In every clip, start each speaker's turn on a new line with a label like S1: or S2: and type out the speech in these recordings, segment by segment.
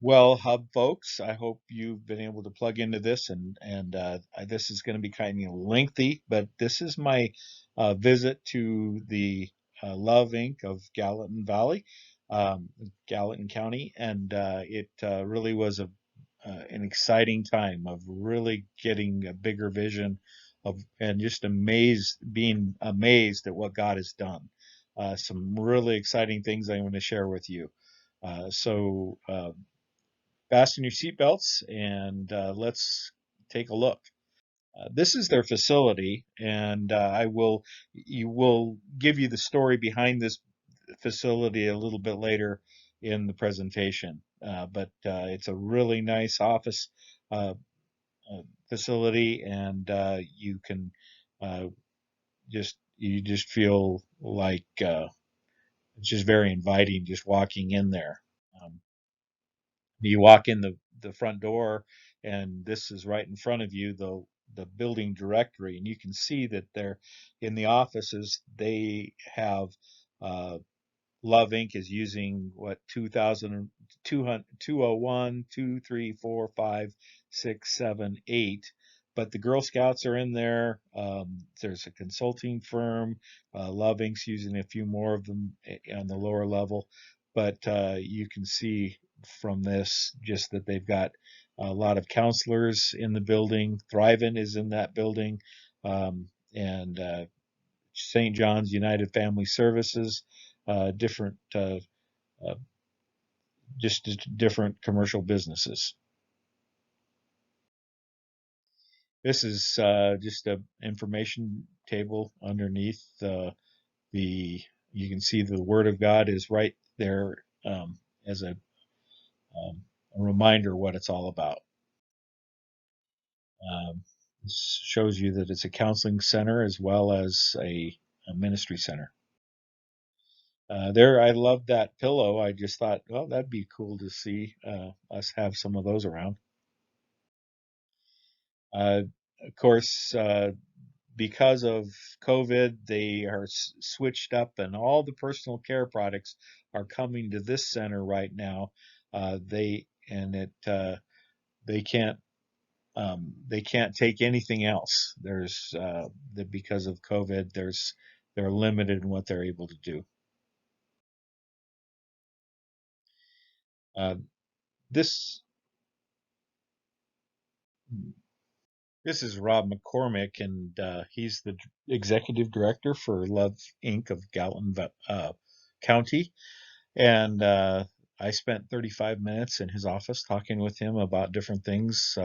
S1: Well, Hub folks, I hope you've been able to plug into this, this is going to be kind of lengthy, but this is my visit to the Love Inc. of Gallatin Valley, um, Gallatin County, and it really was an exciting time of really getting a bigger vision of and just being amazed at what God has done. Some really exciting things I want to share with you. Fasten your seatbelts and let's take a look. This is their facility, and you will give you the story behind this facility a little bit later in the presentation. But it's a really nice office uh, facility, and you can uh, you just feel like it's just very inviting just walking in there. Um, You walk in the front door, and this is right in front of you, the building directory, and you can see that they're in the offices. They have uh, Love Inc. is using what 2000, 200, 201, 2, 3, 4, 5, 6, 7, 8. But the Girl Scouts are in there. There's a consulting firm. Love Inc.'s using a few more of them on the lower level. But you can see from this just that they've got a lot of counselors in the building. Thrivent is in that building. And St. John's United Family Services, different, uh, just different commercial businesses. This is just a information table underneath the. You can see the Word of God is right there as a reminder what it's all about. This shows you that it's a counseling center as well as a ministry center. I love that pillow. I just thought, well, that'd be cool to see us have some of those around. Uh, of course, because of COVID, they are switched up, and all the personal care products are coming to this center right now. They and it they can't take anything else. Because of COVID, they're limited in what they're able to do. Uh, this This is Rob McCormick, and he's the executive director for Love Inc. of Gallatin County. And I spent 35 minutes in his office talking with him about different things.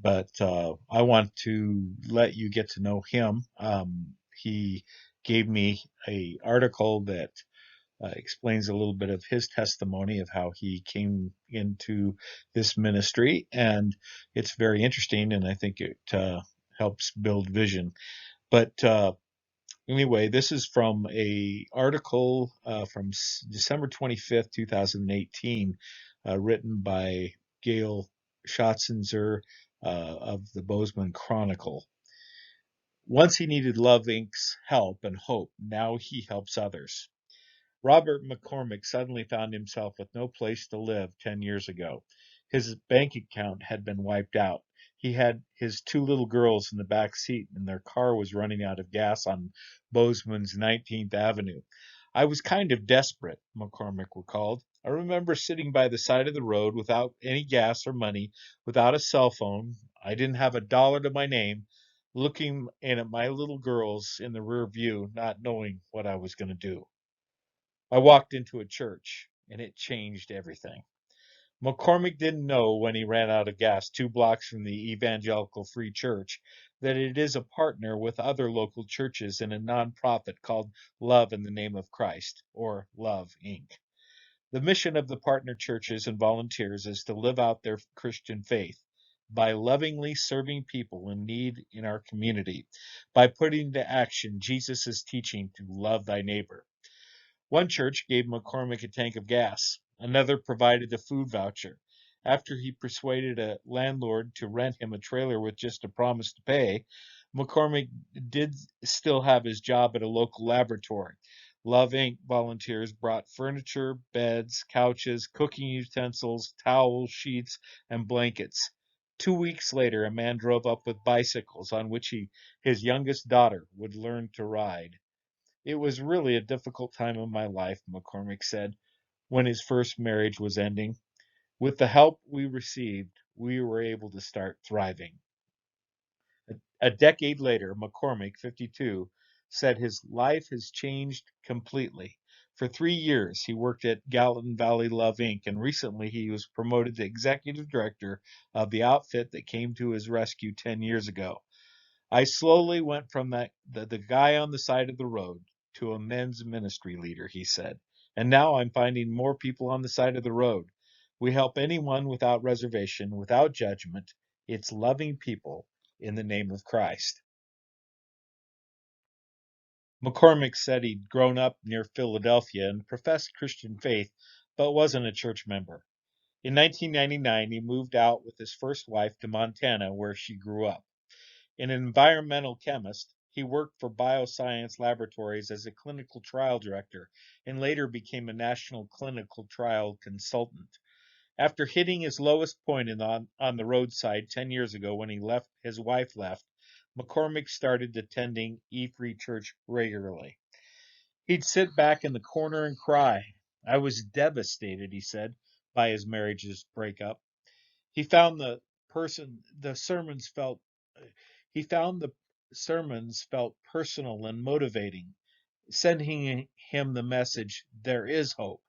S1: But I want to let you get to know him. He gave me a article that explains a little bit of his testimony of how he came into this ministry, and it's very interesting, and I think it helps build vision. But anyway, this is from a article from December 25th, 2018, written by Gail Schatzenzer of the Bozeman Chronicle. Once he needed Love Inc.'s help and hope, now he helps others. Robert McCormick suddenly found himself with no place to live 10 years ago. His bank account had been wiped out. He had his two little girls in the back seat, and their car was running out of gas on Bozeman's 19th Avenue. I was kind of desperate, McCormick recalled. I remember sitting by the side of the road without any gas or money, without a cell phone. I didn't have a dollar to my name, looking in at my little girls in the rear view, not knowing what I was going to do. I walked into a church, and it changed everything. McCormick didn't know when he ran out of gas 2 blocks from the Evangelical Free Church that it is a partner with other local churches in a nonprofit called Love in the Name of Christ, or Love Inc. The mission of the partner churches and volunteers is to live out their Christian faith by lovingly serving people in need in our community, by putting into action Jesus' teaching to love thy neighbor. One church gave McCormick a tank of gas. Another provided a food voucher. After he persuaded a landlord to rent him a trailer with just a promise to pay, McCormick did still have his job at a local laboratory. Love Inc. volunteers brought furniture, beds, couches, cooking utensils, towels, sheets, and blankets. 2 weeks later, a man drove up with bicycles on which his youngest daughter would learn to ride. It was really a difficult time of my life, McCormick said, when his first marriage was ending. With the help we received, we were able to start thriving. A decade later, McCormick, 52, said his life has changed completely. For 3 years, he worked at Gallatin Valley Love Inc., and recently he was promoted to executive director of the outfit that came to his rescue 10 years ago. I slowly went from the guy on the side of the road to a men's ministry leader, he said. And now I'm finding more people on the side of the road. We help anyone without reservation, without judgment. It's loving people in the name of Christ. McCormick said he'd grown up near Philadelphia and professed Christian faith, but wasn't a church member. In 1999, he moved out with his first wife to Montana, where she grew up. An environmental chemist, he worked for bioscience laboratories as a clinical trial director and later became a national clinical trial consultant. After hitting his lowest point on the roadside 10 years ago when his wife left, McCormick started attending E3 Church regularly. He'd sit back in the corner and cry. I was devastated, he said, by his marriage's breakup. He found the sermons felt he found the sermons felt personal and motivating, sending him the message, there is hope.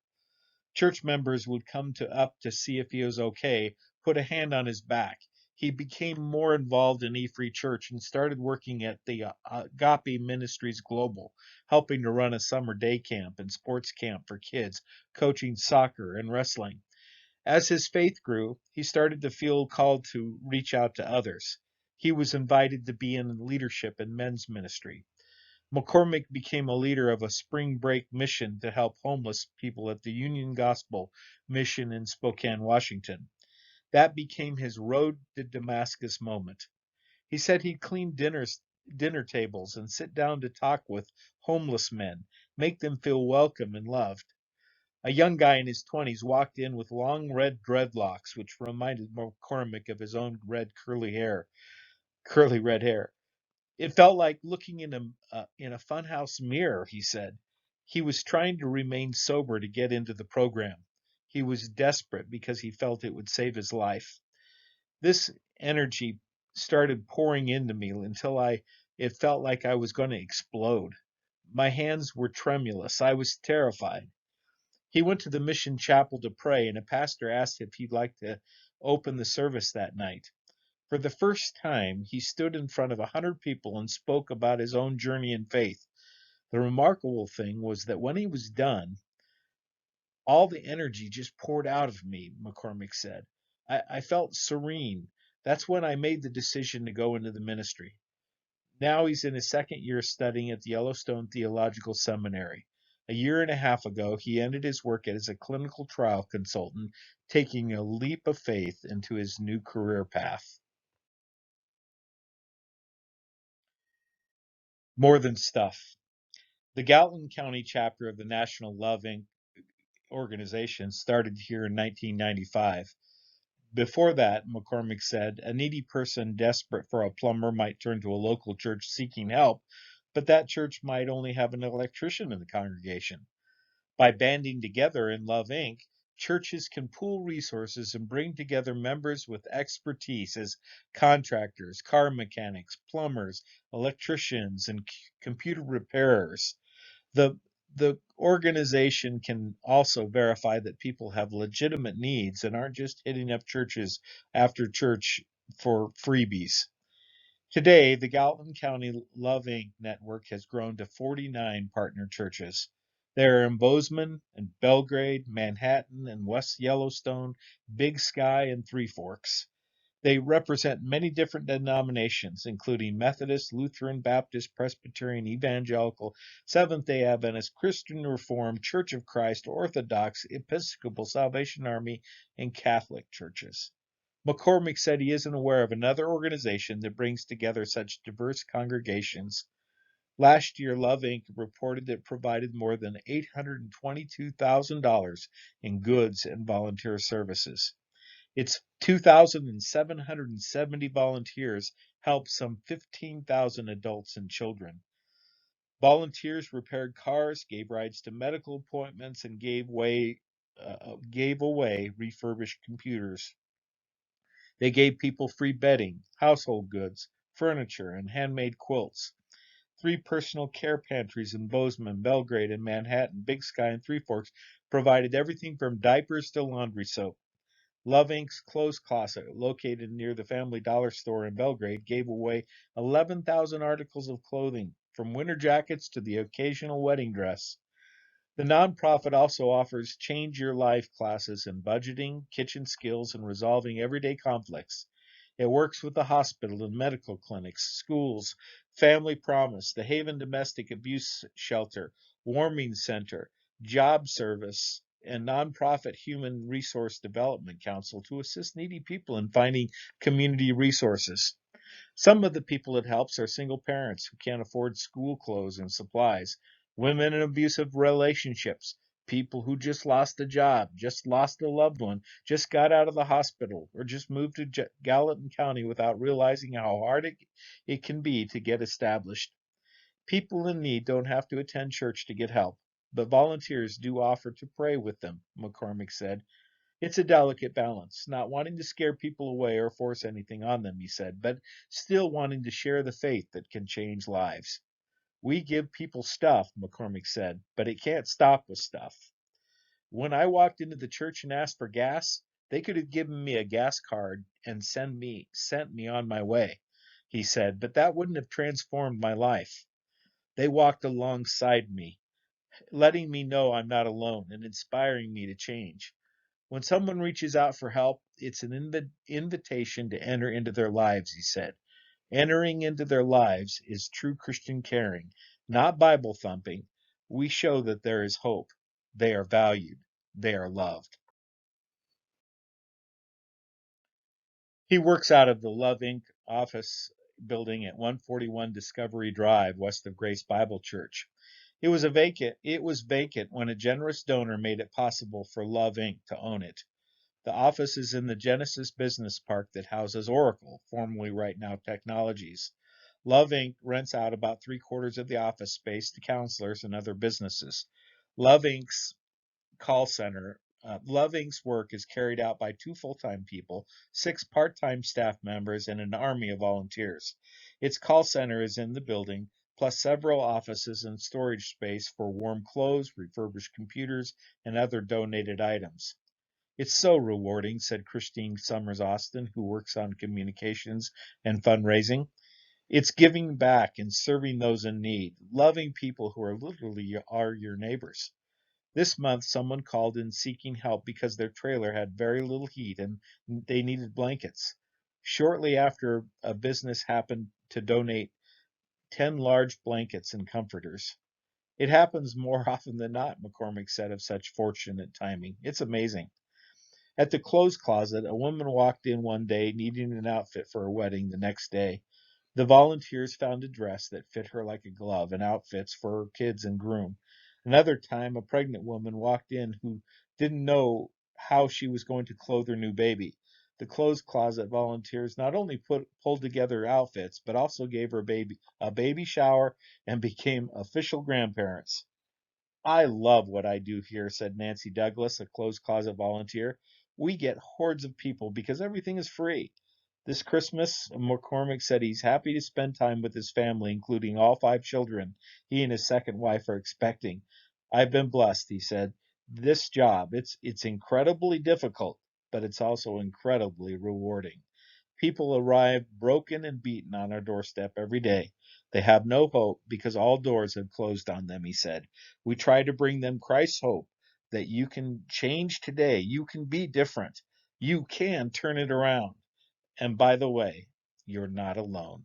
S1: Church members would come up to see if he was okay, put a hand on his back. He became more involved in E-Free Church and started working at the Agape Ministries Global, helping to run a summer day camp and sports camp for kids, coaching soccer and wrestling. As his faith grew, he started to feel called to reach out to others. He was invited to be in leadership in men's ministry. McCormick became a leader of a spring break mission to help homeless people at the Union Gospel Mission in Spokane, Washington. That became his road to Damascus moment. He said he'd clean dinner tables and sit down to talk with homeless men, make them feel welcome and loved. A young guy in his 20s walked in with long red dreadlocks, which reminded McCormick of his own curly red hair. It felt like looking in a funhouse mirror, he said. He was trying to remain sober to get into the program. He was desperate because he felt it would save his life. This energy started pouring into me until it felt like I was going to explode. My hands were tremulous. I was terrified. He went to the mission chapel to pray, and a pastor asked if he'd like to open the service that night. For the first time, he stood in front of 100 people and spoke about his own journey in faith. The remarkable thing was that when he was done, all the energy just poured out of me, McCormick said. I felt serene. That's when I made the decision to go into the ministry. Now he's in his second year studying at the Yellowstone Theological Seminary. A year and a half ago, he ended his work as a clinical trial consultant, taking a leap of faith into his new career path. More than stuff. The Gallatin County chapter of the National Love Inc. organization started here in 1995. Before that, McCormick said, a needy person desperate for a plumber might turn to a local church seeking help, but that church might only have an electrician in the congregation. By banding together in Love Inc., churches can pool resources and bring together members with expertise as contractors, car mechanics, plumbers, electricians, and computer repairers. The the organization can also verify that people have legitimate needs and aren't just hitting up churches after church for freebies. Today, the Gallatin County Love Inc. network has grown to 49 partner churches. They are in Bozeman and Belgrade, Manhattan and West Yellowstone, Big Sky, and Three Forks. They represent many different denominations, including Methodist, Lutheran, Baptist, Presbyterian, Evangelical, Seventh day Adventist, Christian Reformed, Church of Christ, Orthodox, Episcopal, Salvation Army, and Catholic churches. McCormick said he isn't aware of another organization that brings together such diverse congregations. Last year, Love Inc. reported it provided more than $822,000 in goods and volunteer services. Its 2,770 volunteers helped some 15,000 adults and children. Volunteers repaired cars, gave rides to medical appointments, and gave away refurbished computers. They gave people free bedding, household goods, furniture, and handmade quilts. Three personal care pantries in Bozeman, Belgrade, and Manhattan, Big Sky, and Three Forks provided everything from diapers to laundry soap. Love Inc.'s clothes closet, located near the Family Dollar store in Belgrade, gave away 11,000 articles of clothing, from winter jackets to the occasional wedding dress. The nonprofit also offers Change Your Life classes in budgeting, kitchen skills, and resolving everyday conflicts. It works with the hospital and medical clinics, schools, Family Promise, the Haven Domestic Abuse Shelter, Warming Center, Job Service, and nonprofit Human Resource Development Council to assist needy people in finding community resources. Some of the people it helps are single parents who can't afford school clothes and supplies, women in abusive relationships, people who just lost a job, just lost a loved one, just got out of the hospital, or just moved to Gallatin County without realizing how hard it can be to get established. People in need don't have to attend church to get help, but volunteers do offer to pray with them, McCormick said. It's a delicate balance, not wanting to scare people away or force anything on them, he said, but still wanting to share the faith that can change lives. We give people stuff, McCormick said, but it can't stop with stuff. When I walked into the church and asked for gas, they could have given me a gas card and sent me on my way, he said, but that wouldn't have transformed my life. They walked alongside me, letting me know I'm not alone and inspiring me to change. When someone reaches out for help, it's an invitation to enter into their lives, he said. Entering into their lives is true Christian caring, not Bible thumping. We show that there is hope. They are valued. They are loved. He works out of the Love Inc. office building at 141 Discovery Drive, west of Grace Bible Church. It was vacant when a generous donor made it possible for Love Inc. to own it. The office is in the Genesis Business Park that houses Oracle, formerly Right Now Technologies. Love Inc. rents out about three-quarters of the office space to counselors and other businesses. Love Inc.'s Love Inc.'s work is carried out by two full-time people, six part-time staff members, and an army of volunteers. Its call center is in the building, plus several offices and storage space for warm clothes, refurbished computers, and other donated items. It's so rewarding, said Christine Summers Austin, who works on communications and fundraising. It's giving back and serving those in need, loving people who are literally are your neighbors. This month, someone called in seeking help because their trailer had very little heat and they needed blankets. Shortly after, a business happened to donate 10 large blankets and comforters. It happens more often than not, McCormick said of such fortunate timing. It's amazing. At the clothes closet, a woman walked in one day needing an outfit for a wedding the next day. The volunteers found a dress that fit her like a glove and outfits for her kids and groom. Another time, a pregnant woman walked in who didn't know how she was going to clothe her new baby. The clothes closet volunteers not only pulled together outfits, but also gave her baby a baby shower and became official grandparents. I love what I do here, said Nancy Douglas, a clothes closet volunteer. We get hordes of people because everything is free. This Christmas, McCormick said he's happy to spend time with his family, including all five children he and his second wife are expecting. I've been blessed, he said. This job, it's incredibly difficult, but it's also incredibly rewarding. People arrive broken and beaten on our doorstep every day. They have no hope because all doors have closed on them, he said. We try to bring them Christ's hope that you can change today. You can be different. You can turn it around. And by the way, you're not alone.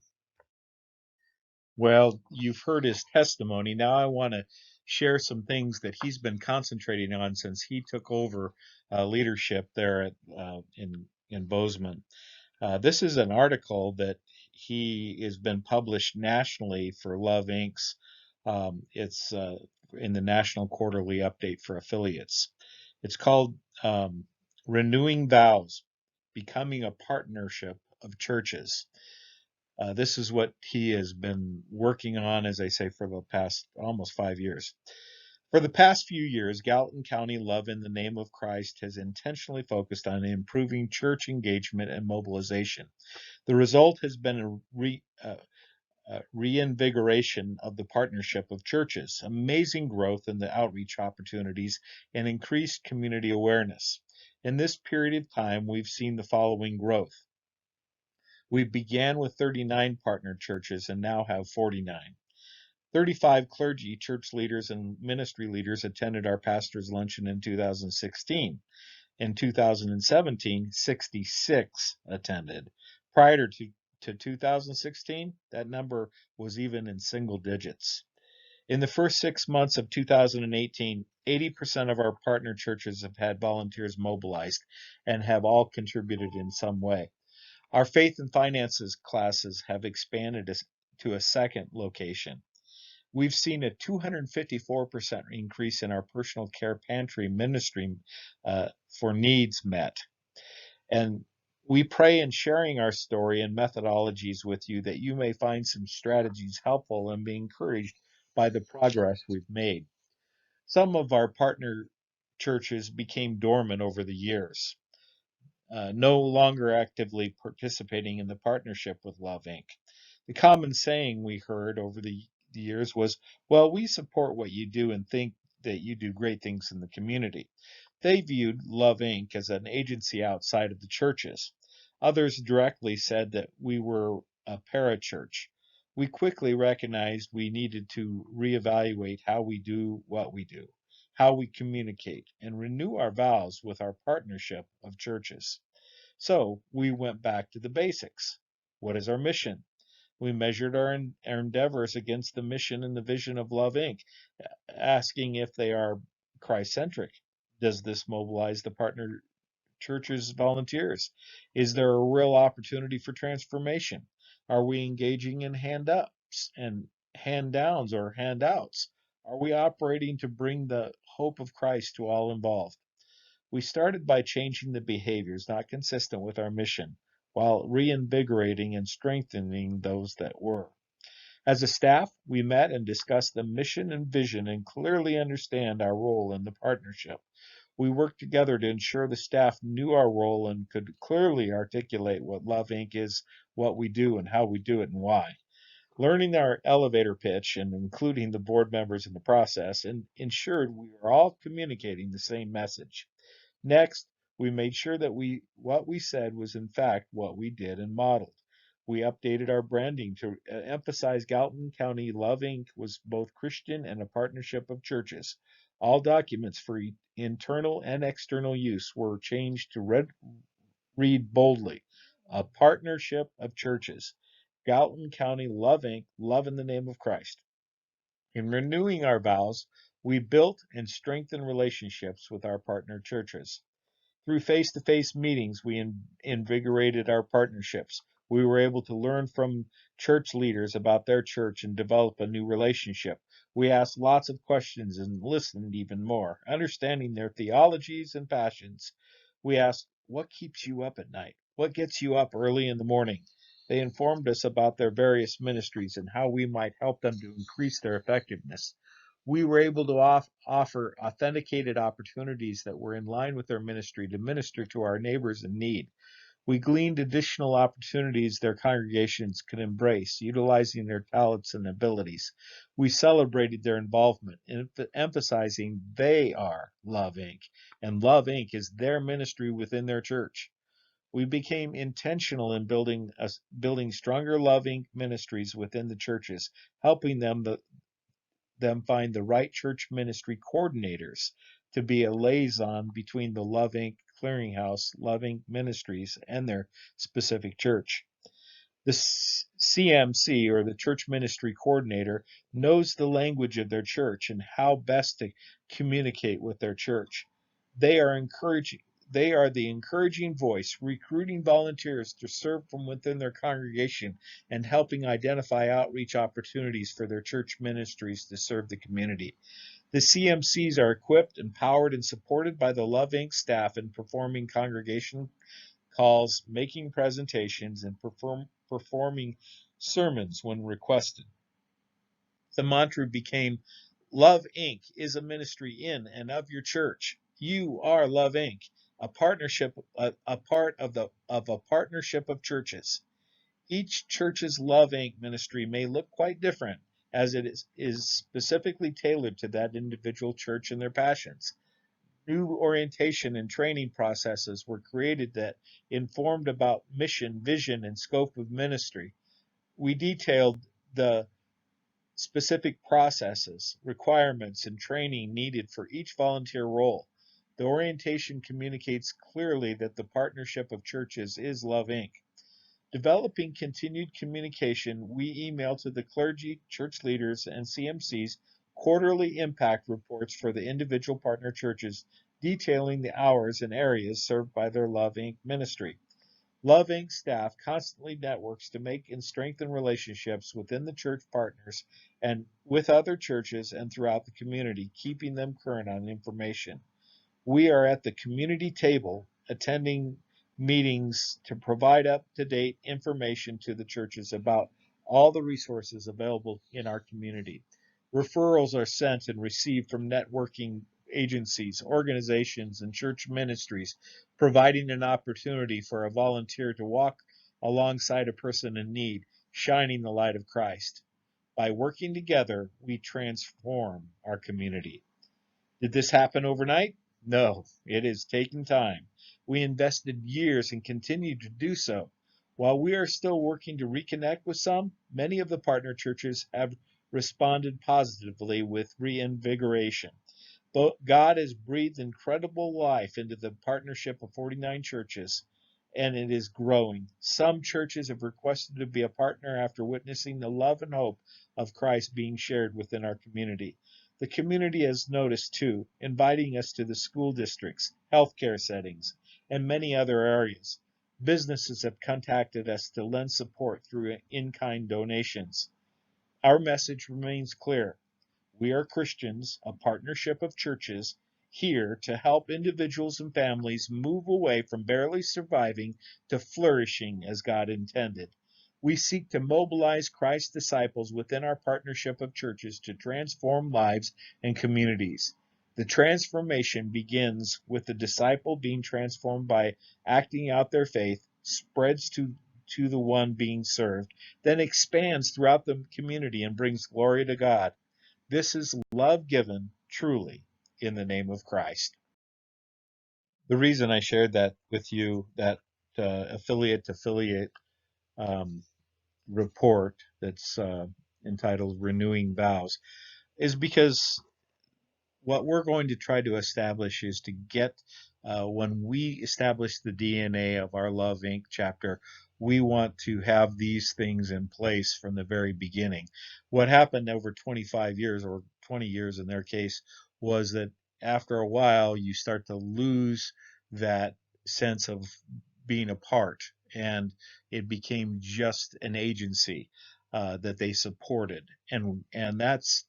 S1: Well, you've heard his testimony. Now I want to share some things that he's been concentrating on since he took over leadership there in Bozeman. This is an article that he has been published nationally for Love Inc.'s. It's in the National Quarterly Update for Affiliates. It's called Renewing Vows, Becoming a Partnership of Churches. This is what he has been working on, as I say, for the past almost 5 years. For the past few years, Gallatin County Love in the Name of Christ has intentionally focused on improving church engagement and mobilization. The result has been reinvigoration of the partnership of churches, amazing growth in the outreach opportunities, and increased community awareness. In this period of time, we've seen the following growth. We began with 39 partner churches and now have 49. 35 clergy, church leaders, and ministry leaders attended our pastor's luncheon in 2016. In 2017, 66 attended. Prior to 2016, that number was even in single digits. In the first 6 months of 2018, 80% of our partner churches have had volunteers mobilized and have all contributed in some way. Our faith and finances classes have expanded to a second location. We've seen a 254% increase in our personal care pantry ministry for needs met. And we pray in sharing our story and methodologies with you that you may find some strategies helpful and be encouraged by the progress we've made. Some of our partner churches became dormant over the years, no longer actively participating in the partnership with Love Inc. The common saying we heard over the years was, well, we support what you do and think that you do great things in the community. They viewed Love Inc. as an agency outside of the churches. Others directly said that we were a parachurch. We quickly recognized we needed to reevaluate how we do what we do, how we communicate, and renew our vows with our partnership of churches. So we went back to the basics. What is our mission? We measured our endeavors against the mission and the vision of Love Inc., asking if they are Christ-centric. Does this mobilize the partner church's volunteers? Is there a real opportunity for transformation? Are we engaging in hand-ups and hand-downs or handouts? Are we operating to bring the hope of Christ to all involved? We started by changing the behaviors not consistent with our mission, while reinvigorating and strengthening those that were. As a staff, we met and discussed the mission and vision and clearly understand our role in the partnership. We worked together to ensure the staff knew our role and could clearly articulate what Love Inc. is, what we do, and how we do it and why. Learning our elevator pitch and including the board members in the process and ensured we were all communicating the same message. Next, we made sure that what we said was in fact what we did and modeled. We updated our branding to emphasize Gallatin County Love Inc. was both Christian and a partnership of churches. All documents for internal and external use were changed to read boldly, a partnership of churches. Gallatin County Love Inc., love in the name of Christ. In renewing our vows, we built and strengthened relationships with our partner churches. Through face-to-face meetings, we invigorated our partnerships. We were able to learn from church leaders about their church and develop a new relationship. We asked lots of questions and listened even more, understanding their theologies and passions. We asked, what keeps you up at night? What gets you up early in the morning? They informed us about their various ministries and how we might help them to increase their effectiveness. We were able to offer authenticated opportunities that were in line with their ministry to minister to our neighbors in need. We gleaned additional opportunities their congregations could embrace, utilizing their talents and abilities. We celebrated their involvement, emphasizing they are Love Inc., and Love Inc. is their ministry within their church. We became intentional in building stronger Love Inc. ministries within the churches, helping them find the right church ministry coordinators to be a liaison between the Love Inc. Clearinghouse, Love Inc. Ministries, and their specific church. The CMC, or the church ministry coordinator, knows the language of their church and how best to communicate with their church. They are encouraging. They are the encouraging voice, recruiting volunteers to serve from within their congregation and helping identify outreach opportunities for their church ministries to serve the community. The CMCs are equipped, empowered, and supported by the Love Inc. staff in performing congregation calls, making presentations, and performing sermons when requested. The mantra became Love Inc. is a ministry in and of your church. You are Love Inc., a partnership, a part of a partnership of churches. Each church's Love Inc. ministry may look quite different, as it is specifically tailored to that individual church and their passions. New orientation and training processes were created that informed about mission, vision, and scope of ministry. We detailed the specific processes, requirements, and training needed for each volunteer role. The orientation communicates clearly that the partnership of churches is Love Inc. Developing continued communication, we email to the clergy, church leaders, and CMCs quarterly impact reports for the individual partner churches detailing the hours and areas served by their Love Inc. ministry. Love Inc. staff constantly networks to make and strengthen relationships within the church partners and with other churches and throughout the community, keeping them current on information. We are at the community table attending meetings to provide up-to-date information to the churches about all the resources available in our community. Referrals are sent and received from networking agencies, organizations, and church ministries, providing an opportunity for a volunteer to walk alongside a person in need, shining the light of Christ. By working together, we transform our community. Did this happen overnight? No, it has taken time. We invested years and continue to do so. While we are still working to reconnect with some, many of the partner churches have responded positively with reinvigoration. God has breathed incredible life into the partnership of 49 churches, and it is growing. Some churches have requested to be a partner after witnessing the love and hope of Christ being shared within our community. The community has noticed too, inviting us to the school districts, healthcare settings, and many other areas. Businesses have contacted us to lend support through in-kind donations. Our message remains clear. We are Christians, a partnership of churches, here to help individuals and families move away from barely surviving to flourishing as God intended. We seek to mobilize Christ's disciples within our partnership of churches to transform lives and communities. The transformation begins with the disciple being transformed by acting out their faith, spreads to the one being served, then expands throughout the community and brings glory to God. This is love given truly in the name of Christ. The reason I shared that with you, that affiliate to affiliate um, report that's entitled Renewing Vows, is because what we're going to try to establish is to get, when we establish the DNA of our Love Inc. chapter, we want to have these things in place from the very beginning. What happened over 25 years, or 20 years in their case, was that after a while you start to lose that sense of being a part, and it became just an agency that they supported, and that's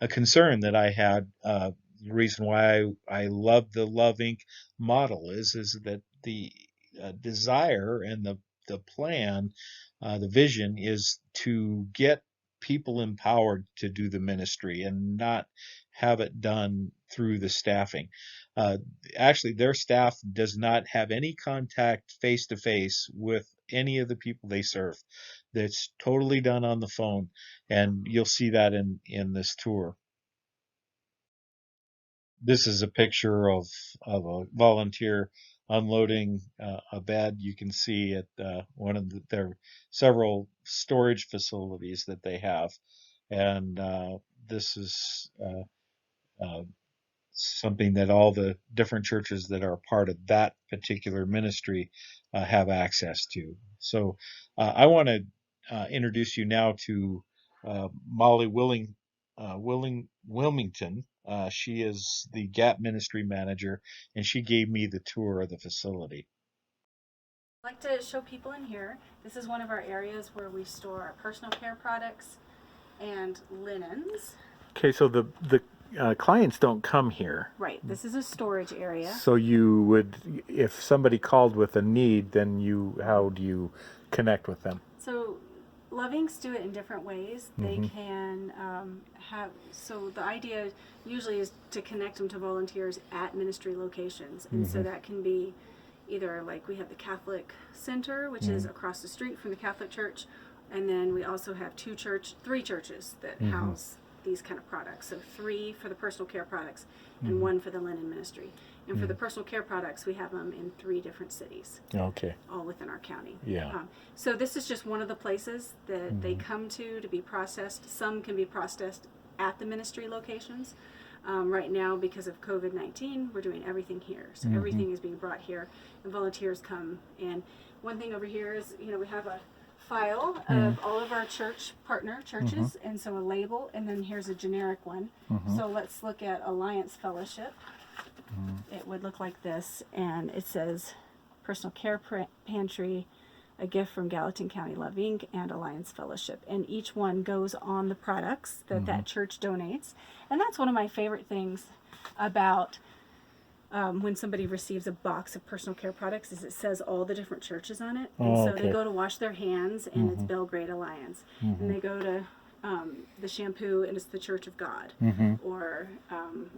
S1: a concern that I had. The reason why I love the Love Inc. model is that the desire and the plan, the vision is to get people empowered to do the ministry and not have it done through the staffing. Uh, Actually, their staff does not have any contact face to face with any of the people they serve. That's totally done on the phone, and you'll see that in this tour. This is a picture of a volunteer unloading a bed. You can see at one of their several storage facilities that they have, and this is uh, something that all the different churches that are part of that particular ministry have access to. So I want to introduce you now to Molly Willing. Wilmington. She is the Gap Ministry Manager, and she gave me the tour of the facility.
S2: I'd like to show people in here. This is one of our areas where we store our personal care products and linens.
S3: Okay, so the clients don't come here.
S2: Right, this is a storage area.
S3: So you would, if somebody called with a need, then how do you connect with them?
S2: So Lovings do it in different ways. They can so the idea usually is to connect them to volunteers at ministry locations. And so that can be either like we have the Catholic Center, which is across the street from the Catholic Church. And then we also have three churches that house these kind of products. So 3 for the personal care products and 1 for the linen ministry. And for the personal care products, we have them in 3 different cities.
S3: Okay.
S2: All within our county.
S3: Yeah.
S2: So this is just one of the places that they come to be processed. Some can be processed at the ministry locations. Right now, because of COVID-19, we're doing everything here. So everything is being brought here, and volunteers come. And one thing over here is, we have a file of all of our partner churches, and so a label, and then here's a generic one. So let's look at Alliance Fellowship. It would look like this, and it says Personal Care Pantry, a gift from Gallatin County Love Inc. and Alliance Fellowship, and each one goes on the products that that church donates. And that's one of my favorite things about when somebody receives a box of personal care products is it says all the different churches on it. And so they go to wash their hands, and it's Belgrade Alliance. And they go to the shampoo, and it's the Church of God, or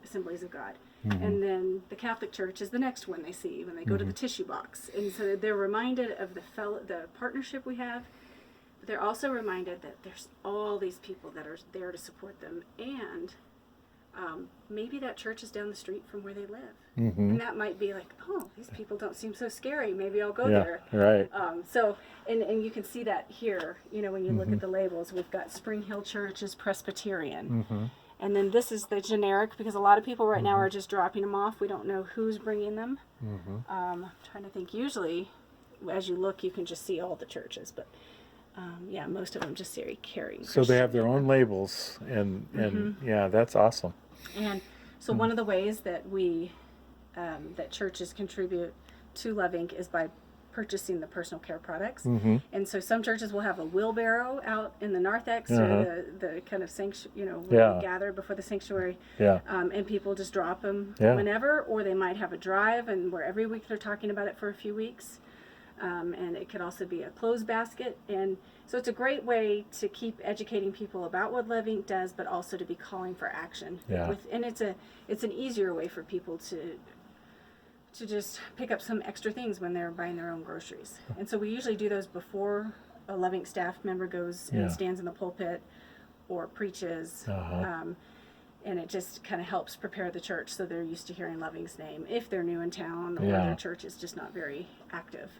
S2: Assemblies of God. And then the Catholic Church is the next one they see when they go to the tissue box. And so they're reminded of the partnership we have. But they're also reminded that there's all these people that are there to support them, and maybe that church is down the street from where they live. And that might be like, oh, these people don't seem so scary. Maybe I'll go there.
S3: Right.
S2: So you can see that here, when you look at the labels. We've got Spring Hill Church is Presbyterian. And then this is the generic, because a lot of people right now are just dropping them off. We don't know who's bringing them. I'm trying to think. Usually, as you look, you can just see all the churches. But yeah, most of them just carry.
S3: So they have their own labels, and yeah, that's awesome.
S2: And so one of the ways that that churches contribute to Love Inc. is by purchasing the personal care products. And so some churches will have a wheelbarrow out in the narthex, or the kind of sanctuary, where we gather before the sanctuary. And people just drop them whenever, or they might have a drive, and where every week they're talking about it for a few weeks. And it could also be a clothes basket. And so it's a great way to keep educating people about what Love Inc. does, but also to be calling for action. And it's an easier way for people to just pick up some extra things when they're buying their own groceries. And so we usually do those before a Love Inc. staff member goes and stands in the pulpit or preaches. And it just kind of helps prepare the church, so they're used to hearing Love Inc.'s name if they're new in town, or their church is just not very active.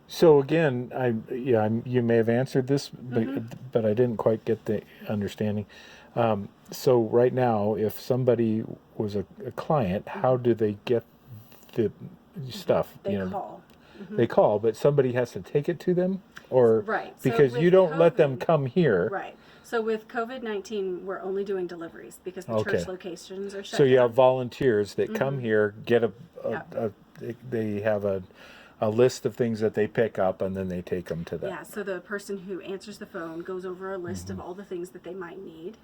S3: So again, you may have answered this, but I didn't quite get the understanding. So right now, if somebody was a client, how do they get the stuff?
S2: They call.
S3: They call, but somebody has to take it to them, or because
S2: so
S3: you don't let them come here.
S2: Right. So with COVID-19, we're only doing deliveries because the church locations are shut
S3: So you
S2: down.
S3: have volunteers that come here, get they have a list of things that they pick up, and then they take them to them.
S2: Yeah, so the person who answers the phone goes over a list of all the things that they might need,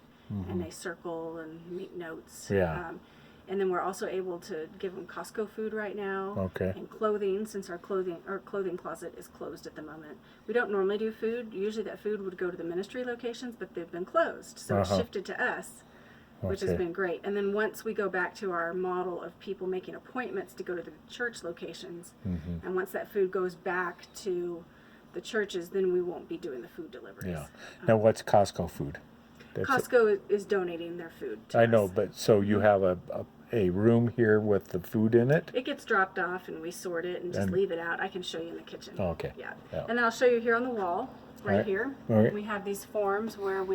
S2: and they circle and make notes. And then we're also able to give them Costco food right now, and clothing, since our clothing closet is closed at the moment. We don't normally do food. Usually that food would go to the ministry locations, but they've been closed, so it's shifted to us, which has been great. And then once we go back to our model of people making appointments to go to the church locations, and once that food goes back to the churches, then we won't be doing the food deliveries.
S3: Now, what's Costco food?
S2: Costco is donating their food to us.
S3: I know, but so you have a room here with the food in it?
S2: It gets dropped off, and we sort it and just leave it out. I can show you in the kitchen.
S3: Okay.
S2: Yeah. And then I'll show you here on the wall, right here. We have these forms where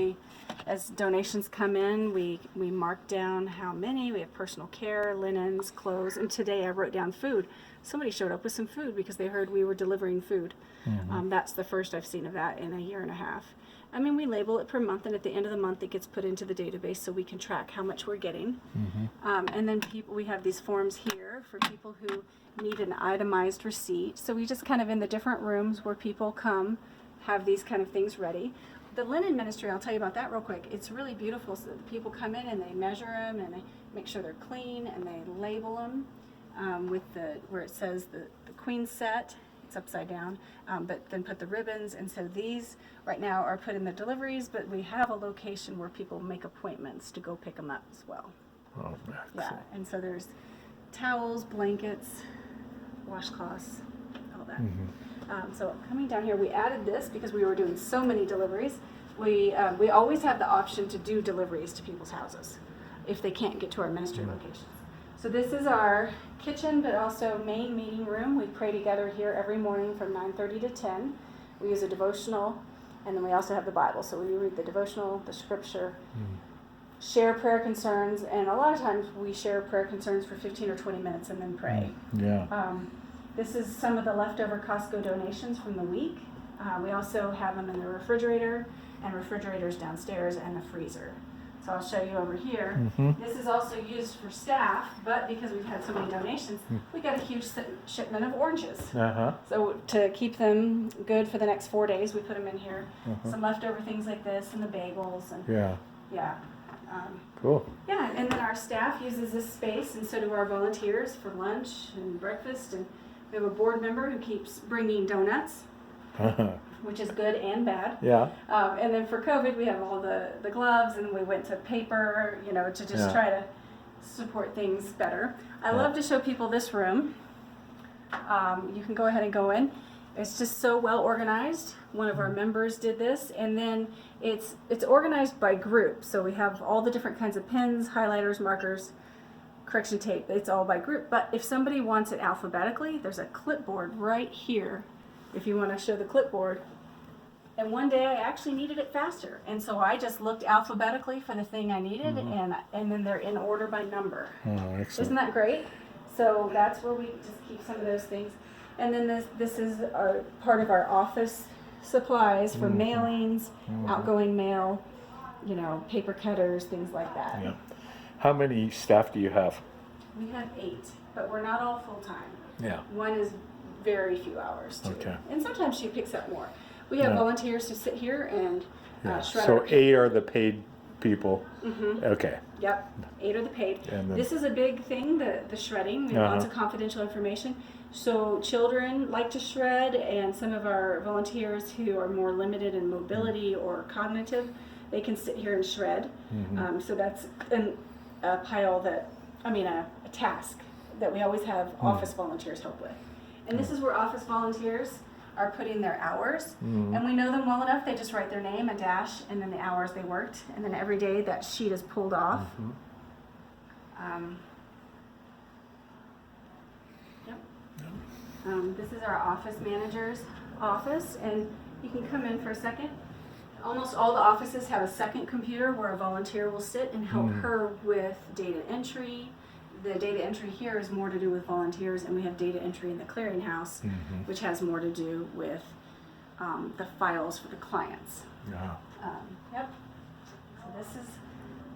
S2: as donations come in, we mark down how many. We have personal care, linens, clothes, and today I wrote down food. Somebody showed up with some food because they heard we were delivering food. That's the first I've seen of that in a year and a half. I mean, we label it per month, and at the end of the month, it gets put into the database so we can track how much we're getting. And then we have these forms here for people who need an itemized receipt. So we just kind of in the different rooms where people come have these kind of things ready. The linen ministry, I'll tell you about that real quick. It's really beautiful. So the people come in and they measure them and they make sure they're clean and they label them with where it says the queen set. It's upside down, but then put the ribbons. And so these right now are put in the deliveries, but we have a location where people make appointments to go pick them up as well.
S3: Oh,
S2: Yeah, and so there's towels, blankets, washcloths, all that. So coming down here, we added this because we were doing so many deliveries. We always have the option to do deliveries to people's houses if they can't get to our ministry locations. So this is our kitchen, but also main meeting room. We pray together here every morning from 9:30 to 10. We use a devotional, and then we also have the Bible. So we read the devotional, the scripture, share prayer concerns, and a lot of times we share prayer concerns for 15 or 20 minutes and then pray.
S3: Yeah.
S2: This is some of the leftover Costco donations from the week. We also have them in the refrigerator, and refrigerators downstairs, and the freezer. So I'll show you over here. This is also used for staff, but because we've had so many donations, we got a huge shipment of oranges. So to keep them good for the next 4 days, we put them in here. Some leftover things like this, and the bagels, and yeah.
S3: Cool.
S2: Yeah, and then our staff uses this space, and so do our volunteers for lunch and breakfast. And we have a board member who keeps bringing donuts, which is good and bad.
S3: Yeah.
S2: And then for COVID, we have all the gloves, and we went to paper, to just try to support things better. I love to show people this room. You can go ahead and go in. It's just so well organized. One of our members did this, and then it's organized by group. So we have all the different kinds of pens, highlighters, markers, correction tape. It's all by group. But if somebody wants it alphabetically, there's a clipboard right here if you want to show the clipboard. And one day I actually needed it faster, and so I just looked alphabetically for the thing I needed, and then they're in order by number.
S3: Oh, excellent.
S2: Isn't that great? So that's where we just keep some of those things. And then this is a part of our office supplies for mailings, outgoing mail, paper cutters, things like that.
S3: Yeah. How many staff do you have?
S2: We have 8, but we're not all full-time.
S3: Yeah.
S2: One is very few hours, too.
S3: Okay.
S2: And sometimes she picks up more. We have volunteers to sit here and shred
S3: So
S2: our
S3: 8 are the paid people. Okay.
S2: Yep, 8 are the paid.
S3: And then-
S2: This is a big thing, the shredding. We have lots of confidential information. So children like to shred, and some of our volunteers who are more limited in mobility or cognitive, they can sit here and shred. So that's a task that we always have office volunteers help with. And this is where office volunteers are putting their hours, and we know them well enough, they just write their name, a dash, and then the hours they worked, and then every day that sheet is pulled off. This is our office manager's office, and you can come in for a second. Almost all the offices have a second computer where a volunteer will sit and help her with data entry. The data entry here is more to do with volunteers, and we have data entry in the clearinghouse, which has more to do with the files for the clients. Yep. So this is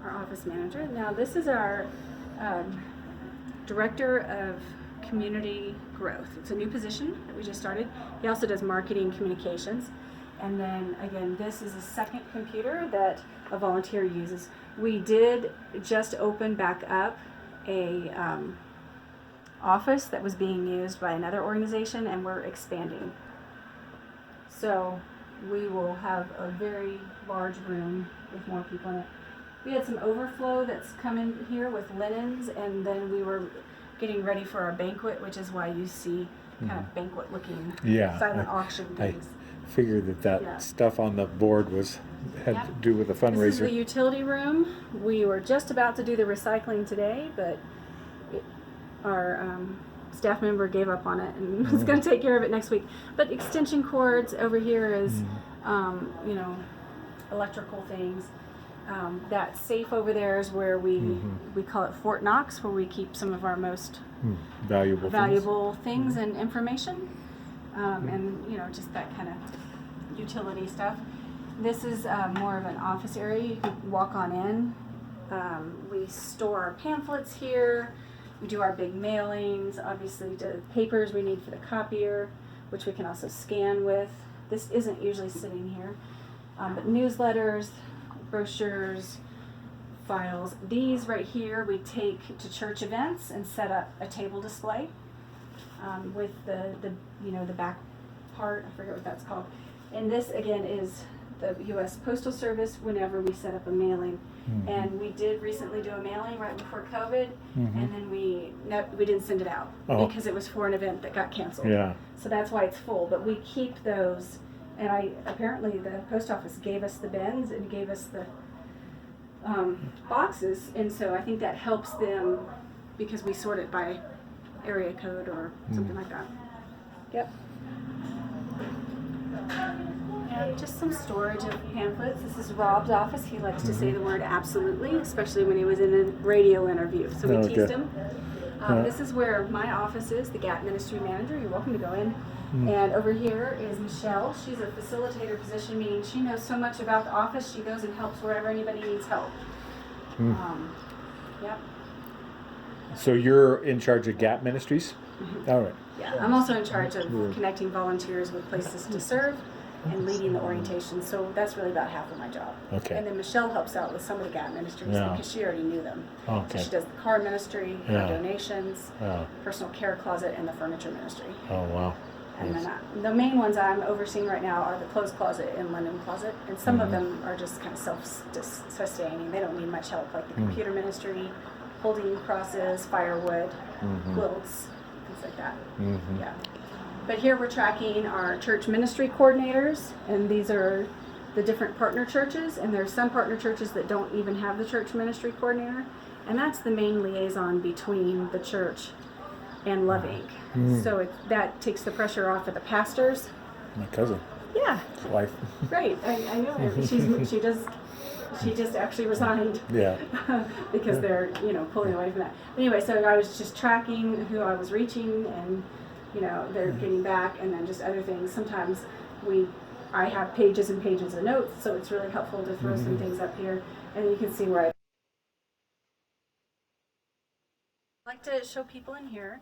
S2: our office manager. Now this is our director of community growth. It's a new position that we just started. He also does marketing communications. And then again, this is a second computer that a volunteer uses. We did just open back up a office that was being used by another organization, and we're expanding. So we will have a very large room with more people in it. We had some overflow that's come in here with linens, and then we were getting ready for our banquet, which is why you see kind of banquet looking silent auction things.
S3: I figured that stuff on the board had to do with the fundraiser.
S2: This is the utility room. We were just about to do the recycling today, but our staff member gave up on it and was going to take care of it next week. But extension cords over here is, electrical things. That safe over there is where we call it Fort Knox, where we keep some of our most valuable things and information, and just that kind of utility stuff. This is more of an office area. You can walk on in. We store our pamphlets here. We do our big mailings. Obviously, the papers we need for the copier, which we can also scan with. This isn't usually sitting here. But newsletters, brochures, files. These right here we take to church events and set up a table display with the the back part. I forget what that's called. And this again is the U.S. Postal Service whenever we set up a mailing.
S3: Mm-hmm.
S2: And we did recently do a mailing right before COVID,
S3: Mm-hmm.
S2: and then we didn't send it out because it was for an event that got canceled.
S3: Yeah.
S2: So that's why it's full. But we keep those, and apparently the post office gave us the bins and gave us the boxes, and so I think that helps them because we sort it by area code or something like that. Yep. And just some storage of pamphlets. This is Rob's office. He likes to say the word absolutely, especially when he was in a radio interview. So we teased him. This is where my office is, the GAT Ministry Manager. You're welcome to go in. And over here is Michelle. She's a facilitator position, meaning she knows so much about the office. She goes and helps wherever anybody needs help. Yep.
S3: So you're in charge of GAP Ministries? All right.
S2: Yeah, I'm also in charge of connecting volunteers with places to serve and leading the orientation. So that's really about half of my job.
S3: Okay.
S2: And then Michelle helps out with some of the GAP ministries because she already knew them.
S3: Okay.
S2: So she does the car ministry, donations,
S3: Yeah.
S2: personal care closet, and the furniture ministry.
S3: Oh, wow.
S2: And then the main ones I'm overseeing right now are the clothes closet and linen closet. And some of them are just kind of self-sustaining. They don't need much help, like the computer ministry, holding crosses, firewood, quilts, things like that. Yeah. But here we're tracking our church ministry coordinators, and these are the different partner churches. And there's some partner churches that don't even have the church ministry coordinator. And that's the main liaison between the church and Love Inc. So that takes the pressure off of the pastors.
S3: My cousin.
S2: Yeah.
S3: Wife.
S2: Right. I know her. She just actually resigned.
S3: Yeah.
S2: Because they're pulling away from that. Anyway, so I was just tracking who I was reaching, and they're getting back, and then just other things. Sometimes I have pages and pages of notes, so it's really helpful to throw some things up here, and you can see where I like to show people in here.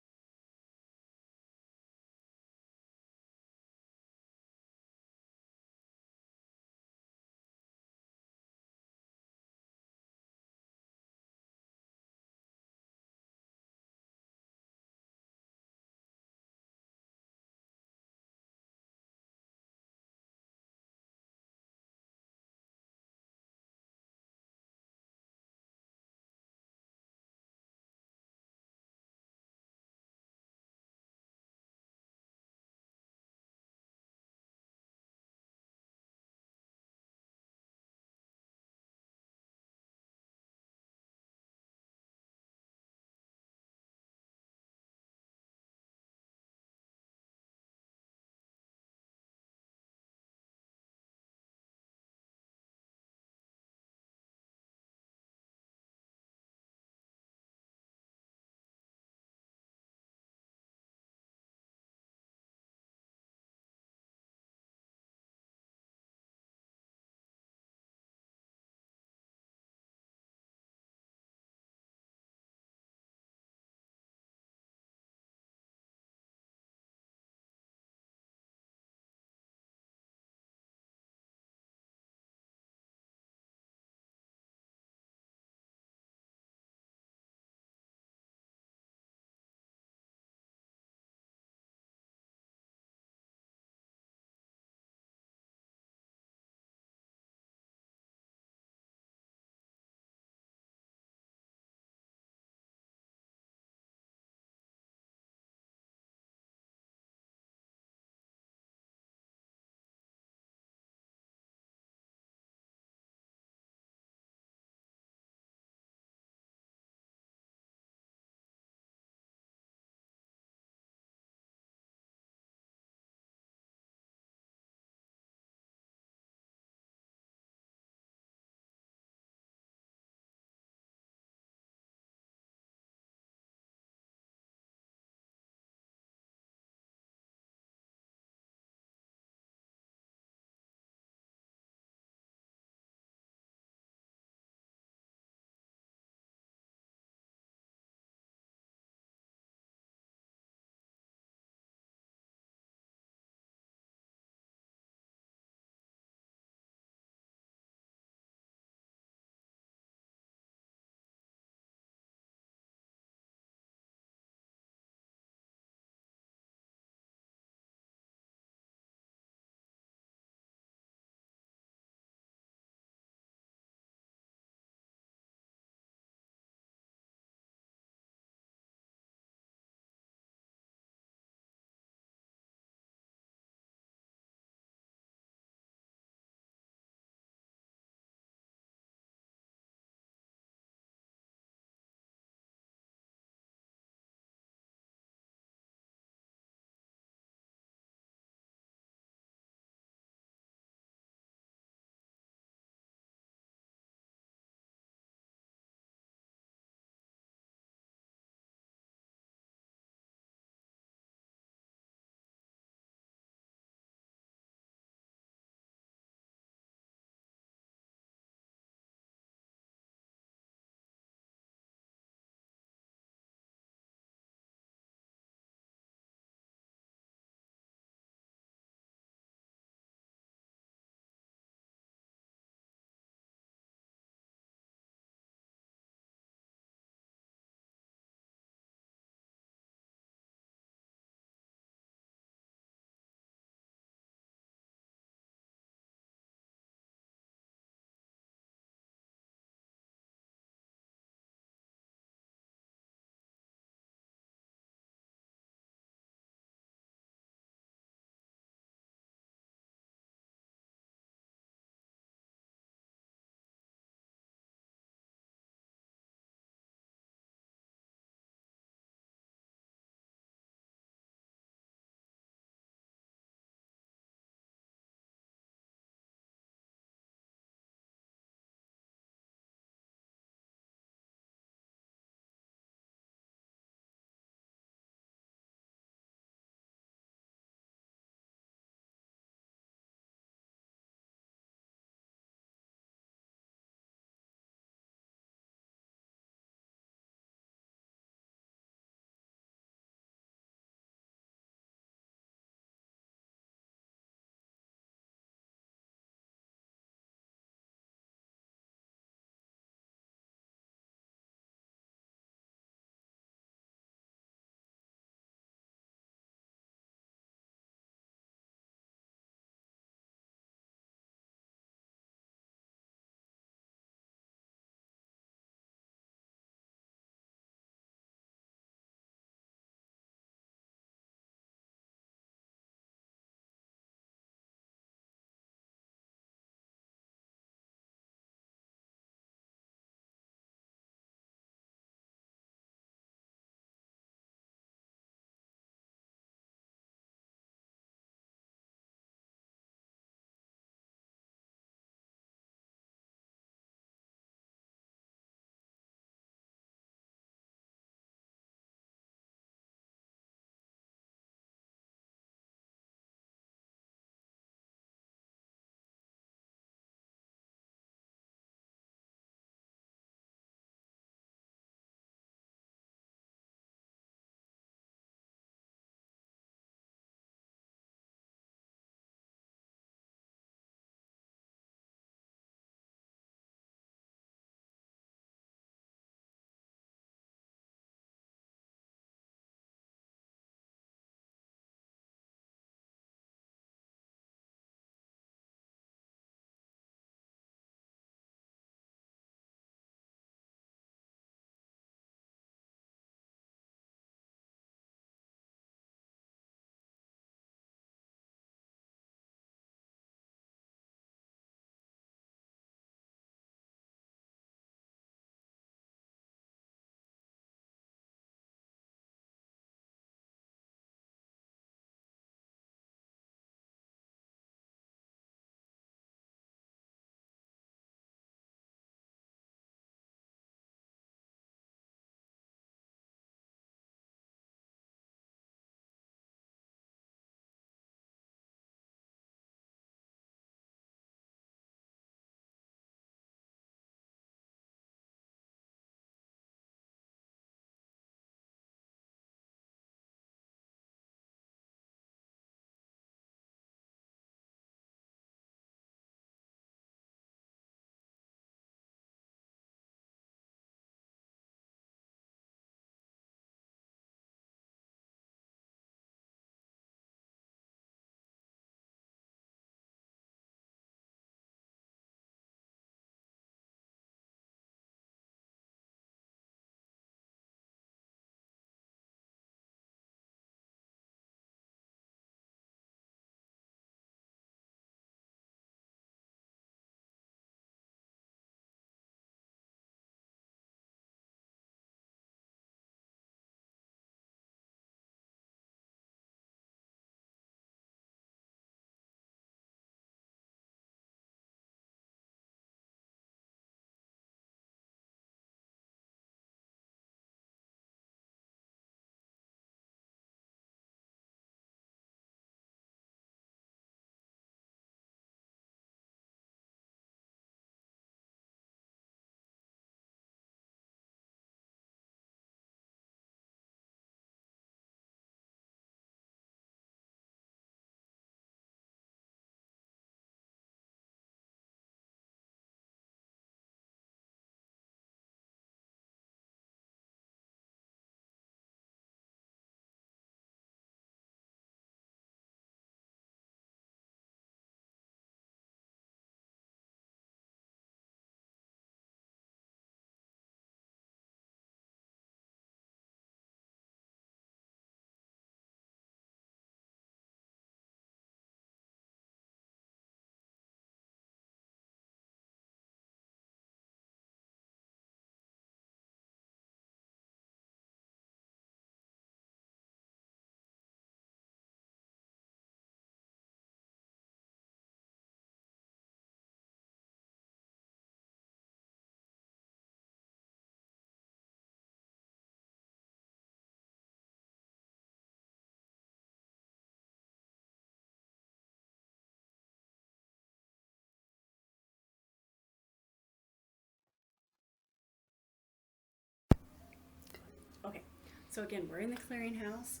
S2: So again, we're in the clearinghouse.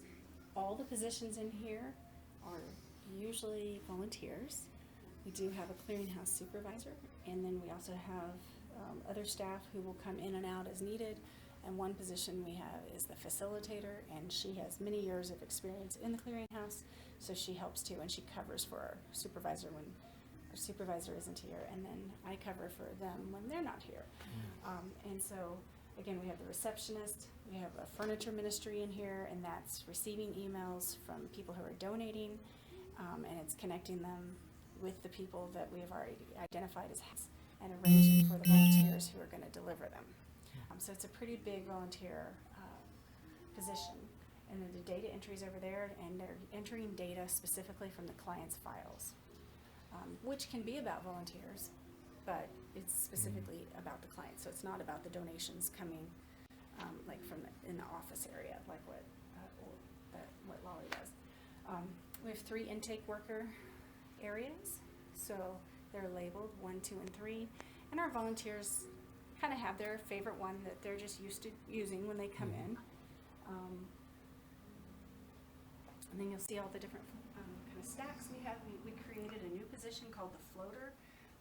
S2: All the positions in here are usually volunteers. We do have a clearinghouse supervisor, and then we also have other staff who will come in and out as needed. And one position we have is the facilitator, and she has many years of experience in the clearinghouse, so she helps too, and she covers for our supervisor when our supervisor isn't here, and then I cover for them when they're not here. And so, again, we have the receptionist, we have a furniture ministry in here, and that's receiving emails from people who are donating, and it's connecting them with the people that we have already identified as and arranging for the volunteers who are going to deliver them. So it's a pretty big volunteer position. And then the data entries over there, and they're entering data specifically from the client's files, which can be about volunteers, but it's specifically about the client. So it's not about the donations coming like from in the office area, like what Lolly does. We have 3 intake worker areas, so they're labeled 1, 2, and 3, and our volunteers kind of have their favorite one that they're just used to using when they come in. And then you'll see all the different kind of stacks we have. We created a new position called the floater.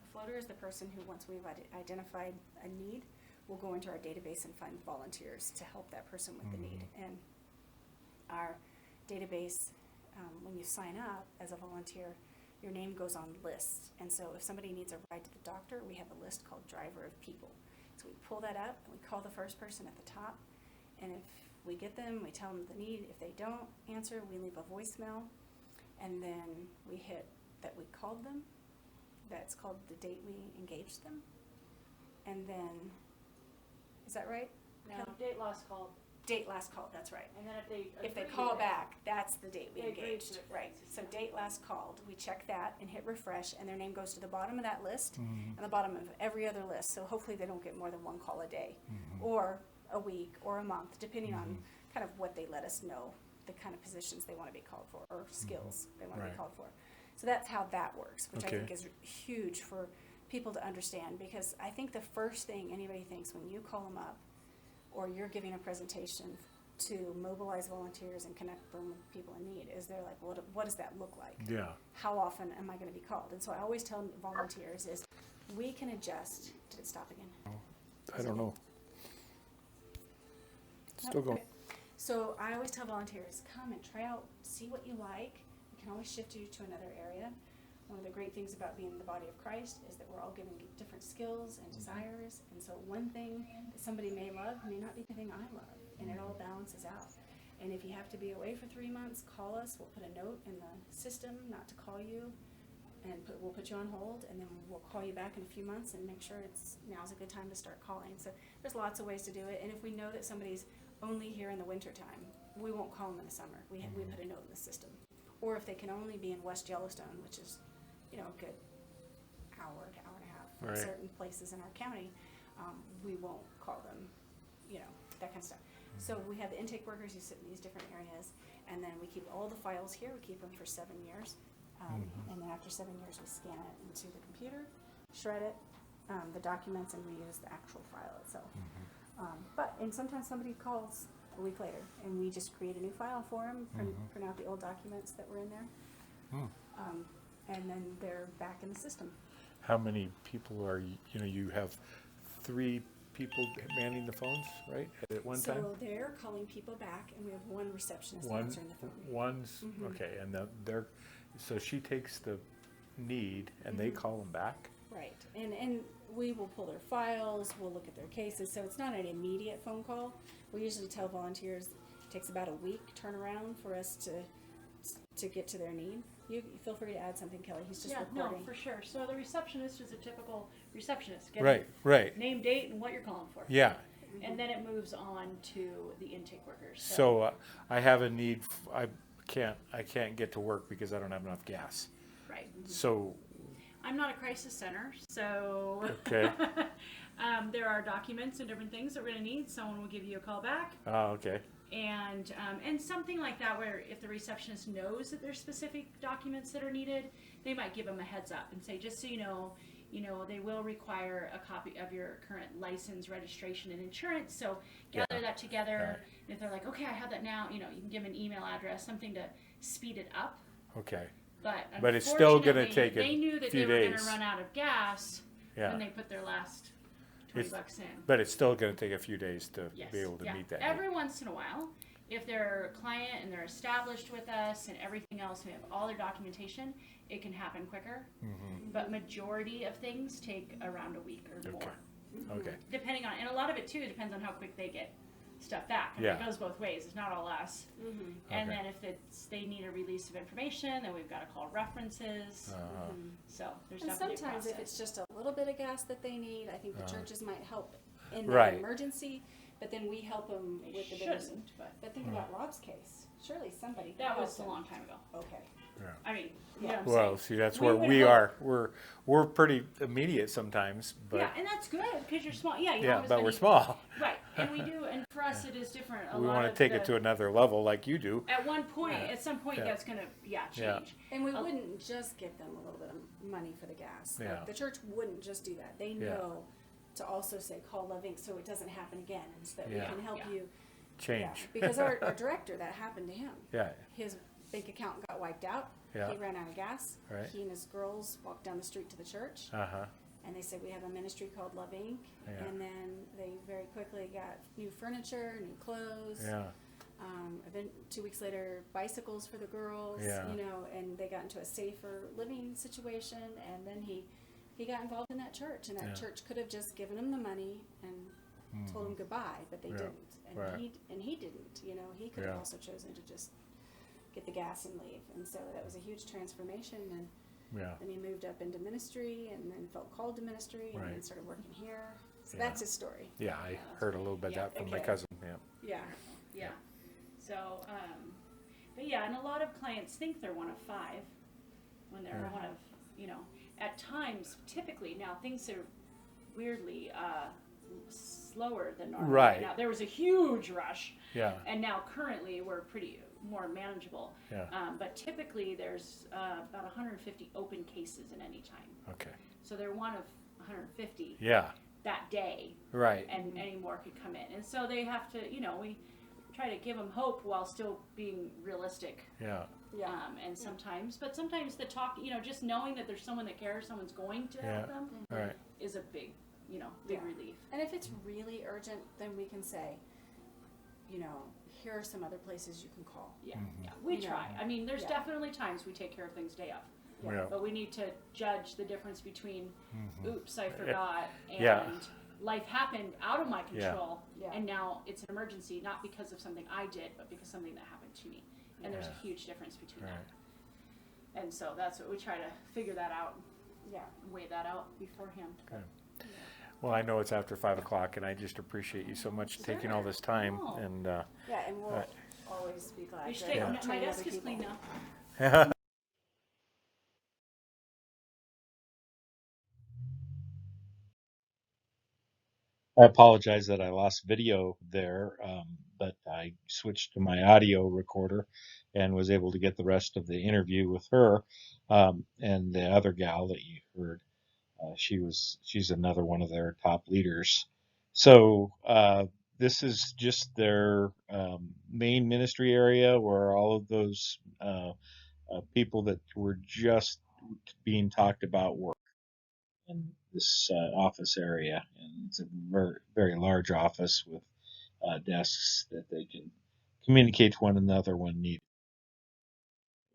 S2: The floater is the person who, once we've identified a need, will go into our database and find volunteers to help that person with the need. And our database, when you sign up as a volunteer, your name goes on lists. And so if somebody needs a ride to the doctor, we have a list called Driver of People. So we pull that up and we call the first person at the top, and if we get them, we tell them the need. If they don't answer, we leave a voicemail, and then we hit that we called them. That's called the date we engaged them. And then, is that right?
S4: No, date last called.
S2: Date last called, that's right.
S4: And then if
S2: they
S4: agree
S2: call
S4: with it,
S2: back, that's the date we
S4: they agreed
S2: engaged.
S4: to it.
S2: Right. So date last called, we check that and hit refresh, and their name goes to the bottom of that list and the bottom of every other list. So hopefully they don't get more than 1 call a day, or a week, or a month, depending on kind of what they let us know, the kind of positions they want to be called for, or skills they want to be
S3: Right.
S2: called for. So that's how that works, which I
S3: Okay.
S2: think is huge for people to understand, because I think the first thing anybody thinks when you call them up or you're giving a presentation to mobilize volunteers and connect them with people in need is they're like, what does that look like?
S3: Yeah.
S2: How often am I going to be called? And so I always tell volunteers is we can adjust. Did it stop again?
S3: I don't know. Still going.
S2: Okay. So I always tell volunteers, come and try out, see what you like. We can always shift you to another area. One of the great things about being the body of Christ is that we're all given different skills and desires. And so one thing that somebody may love may not be the thing I love. And it all balances out. And if you have to be away for 3 months, call us. We'll put a note in the system not to call you, and we'll put you on hold, and then we'll call you back in a few months and make sure now's a good time to start calling. So there's lots of ways to do it. And if we know that somebody's only here in the winter time, we won't call them in the summer. We put a note in the system. Or if they can only be in West Yellowstone, which is, a good hour to hour and a half
S3: Right.
S2: in certain places in our county, we won't call them, that kind of stuff. So we have the intake workers who sit in these different areas, and then we keep all the files here. We keep them for 7 years, and then after 7 years, we scan it into the computer, shred it, the documents, and reuse the actual file itself. And sometimes somebody calls a week later, and we just create a new file for them, print out the old documents that were in there, and then they're back in the system.
S3: How many people are you have 3 people manning the phones, right, at one time?
S2: So they're calling people back, and we have one receptionist
S3: One,
S2: answering the phone.
S3: one's, okay, and so she takes the need and they call them back?
S2: Right, and we will pull their files, we'll look at their cases, so it's not an immediate phone call. We usually tell volunteers it takes about a week turnaround for us to get to their need. You feel free to add something, Kelly. He's just recording.
S4: No, for sure. So the receptionist is a typical receptionist. Get
S3: Right.
S4: Name, date, and what you're calling for.
S3: Yeah.
S4: And then it moves on to the intake workers.
S3: So I have a need. I can't get to work because I don't have enough gas.
S4: Right.
S3: So
S4: I'm not a crisis center, so
S3: okay.
S4: there are documents and different things that we're going to need. Someone will give you a call back.
S3: Oh, okay.
S4: And something like that where if the receptionist knows that there's specific documents that are needed, they might give them a heads up and say, just so you know, they will require a copy of your current license, registration, and insurance. So
S3: Yeah.
S4: gather that together.
S3: Right.
S4: And if they're like, okay, I have that now, you can give them an email address, something to speed it up.
S3: Okay.
S4: But
S3: it's still gonna
S4: unfortunately,
S3: take a
S4: they knew that
S3: few
S4: they were going
S3: days.
S4: to run out of gas
S3: Yeah.
S4: when they put their last 20
S3: It's-
S4: bucks in.
S3: But it's still going to take a few days to
S4: Yes.
S3: be able to
S4: Yeah.
S3: meet that.
S4: Every once in a while, if they're a client and they're established with us and everything else, we have all their documentation, it can happen quicker.
S3: Mm-hmm.
S4: But majority of things take around a week or more.
S3: Okay.
S4: Depending on, and a lot of it too depends on how quick they get stuff back. I mean,
S3: Yeah.
S4: it goes both ways. It's not all us.
S2: Mm-hmm.
S4: And
S3: Okay.
S4: then if they need a release of information, then we've got to call references.
S3: Uh-huh.
S4: So there's
S2: And
S4: definitely
S2: sometimes
S4: a
S2: if
S4: process.
S2: it's just a little bit of gas that they need, I think the churches might help in that
S3: Right.
S2: emergency, but then we help them
S4: They
S2: with the bigger.
S4: shouldn't, but
S2: Think about Rob's case. Surely somebody
S4: that
S2: helped
S4: was a
S2: him.
S4: long time ago.
S2: Okay.
S4: I mean, you
S2: Yeah.
S4: know what I'm
S3: Well,
S4: saying?
S3: see, that's
S4: We
S3: where
S4: would
S3: we
S4: hope-
S3: are. We're pretty immediate sometimes, but
S4: Yeah, and that's good because you're small. Yeah, you don't
S3: yeah,
S4: have as
S3: but
S4: many,
S3: we're small.
S4: Right, and we do, and for us it is different.
S3: We want to take it to another level, like you do.
S4: At one point, at some point,
S3: Yeah.
S4: that's gonna change.
S3: Yeah.
S2: And we
S4: Oh.
S2: wouldn't just give them a little bit of money for the gas. Like,
S3: Yeah.
S2: the church wouldn't just do that. They
S3: Yeah.
S2: know to also say call Love Inc. so it doesn't happen again, and so that we
S3: Yeah.
S2: can help
S4: Yeah.
S2: you.
S3: Change.
S2: Because our director, that happened to him.
S3: Yeah.
S2: His bank account got wiped out.
S3: Yeah.
S2: He ran out of gas.
S3: Right.
S2: He and his girls walked down the street to the church,
S3: Uh-huh.
S2: and they said we have a ministry called Love Inc.
S3: Yeah.
S2: And then they very quickly got new furniture, new clothes.
S3: Yeah.
S2: Then 2 weeks later, bicycles for the girls.
S3: Yeah.
S2: And they got into a safer living situation. And then he got involved in that church, and that
S3: Yeah.
S2: church could have just given him the money and told him goodbye, but they
S3: Yeah.
S2: didn't. And
S3: Right.
S2: he didn't. He could have
S3: Yeah.
S2: also chosen to just get the gas and leave. And so that was a huge transformation. And
S3: Yeah.
S2: then he moved up into ministry, and then felt called to ministry, and then
S3: Right.
S2: started working here. So
S3: Yeah.
S2: that's his story.
S3: Yeah, I heard a little bit of
S4: Yeah,
S3: that from my
S2: okay.
S3: cousin. Yeah.
S2: Yeah.
S4: Yeah. So, but yeah, and a lot of clients think they're one of five when they're
S3: Yeah.
S4: one of, at times, typically, now things are weirdly slower than normal.
S3: Right.
S4: Now, there was a huge rush,
S3: Yeah.
S4: and now currently we're pretty more manageable.
S3: Yeah.
S4: But typically there's about 150 open cases in any time.
S3: Okay.
S4: So they're one of 150
S3: Yeah.
S4: that day,
S3: Right.
S4: and any more could come in. And so they have to, we try to give them hope while still being realistic.
S3: Yeah.
S2: Yeah.
S4: And sometimes the talk, just knowing that there's someone that cares, someone's going to
S3: Yeah.
S4: help them,
S3: Right.
S4: is a big
S2: Yeah.
S4: relief.
S2: And if it's really urgent, then we can say, here are some other places you can call.
S4: Yeah,
S3: Mm-hmm.
S4: yeah. We
S2: You know.
S4: try. I mean, there's
S2: Yeah.
S4: definitely times we take care of things day of.
S3: Yeah.
S4: But we need to judge the difference between, oops, I forgot, and
S3: Mm-hmm. Yeah.
S4: life happened out of my
S3: Yeah.
S4: control,
S2: Yeah.
S4: and now it's an emergency, not because of something I did, but because something that happened to me. And there's a
S3: Yeah.
S4: huge difference between
S3: Right.
S4: that. And so that's what we try to figure that out,
S2: Yeah.
S4: weigh that out beforehand.
S3: Good. Well, I know it's after 5 o'clock, and I just appreciate you so much taking all this time.
S4: Oh.
S3: And
S2: Yeah, and we'll
S3: Right.
S2: always be glad
S4: We
S2: to
S4: should take,
S3: Yeah.
S4: my
S2: train
S4: desk
S2: other
S4: is
S2: people.
S4: clean now.
S1: I apologize that I lost video there, but I switched to my audio recorder and was able to get the rest of the interview with her. And the other gal that you heard, she's another one of their top leaders. So this is just their main ministry area where all of those people that were just being talked about work in this office area, and it's a very, very large office with desks that they can communicate to one another when needed.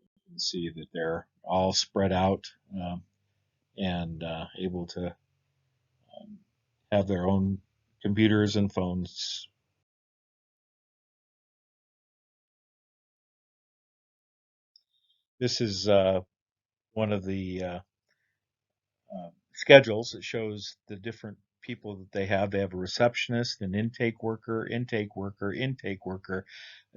S1: You can see that they're all spread out and able to um, have their own computers and phones. This is one of the schedules that shows the different people that they have. They have a receptionist, an intake worker, a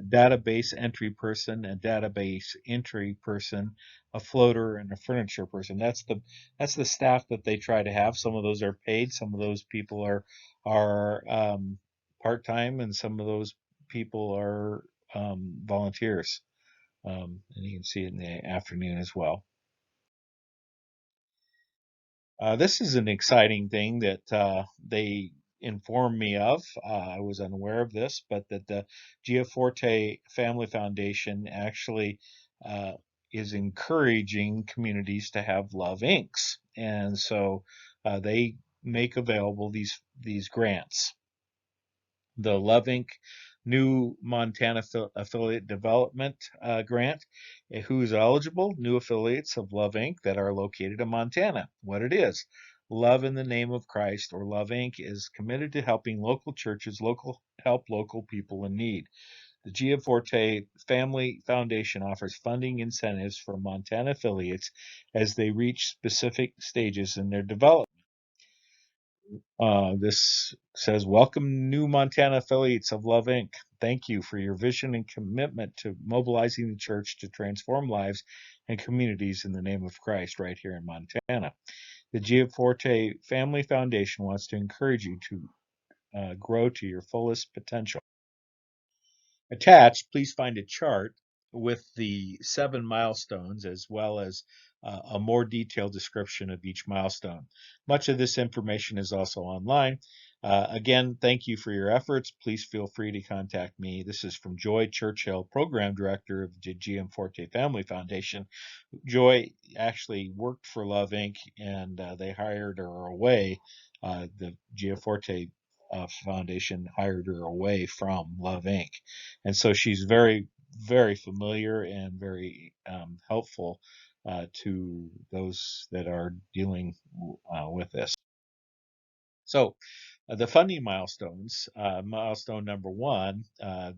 S1: database entry person, a database entry person, a floater, and a furniture person. That's the staff that they try to have. Some of those are paid. Some of those people are part time, and some of those people are volunteers. And you can see it in the afternoon as well. This is an exciting thing that they informed me of. I was unaware of this, but that the Giaforte Family Foundation actually uh, is encouraging communities to have Love Inks, and so they make available these grants. The Love Inc. New Montana Affiliate Development Grant. Who's eligible? New affiliates of Love Inc. that are located in Montana. What it is. Love in the Name of Christ, or Love Inc., is committed to helping local churches help local people in need. The Giaforte Family Foundation offers funding incentives for Montana affiliates as they reach specific stages in their development. This says, welcome new Montana affiliates of Love Inc. Thank you for your vision and commitment to mobilizing the church to transform lives and communities in the name of Christ right here in Montana. The Giaforte Family Foundation wants to encourage you to grow to your fullest potential. Attached, please find a chart with the 7 milestones as well as a more detailed description of each milestone. Much of this information is also online. Again, thank you for your efforts. Please feel free to contact me. This is from Joy Churchill, Program Director of the GM Family Foundation. Joy actually worked for Love Inc. and they hired her away. The Giaforte Foundation hired her away from Love Inc. And so she's very, very familiar and very helpful to those that are dealing with this. So, the funding milestones. Milestone number one,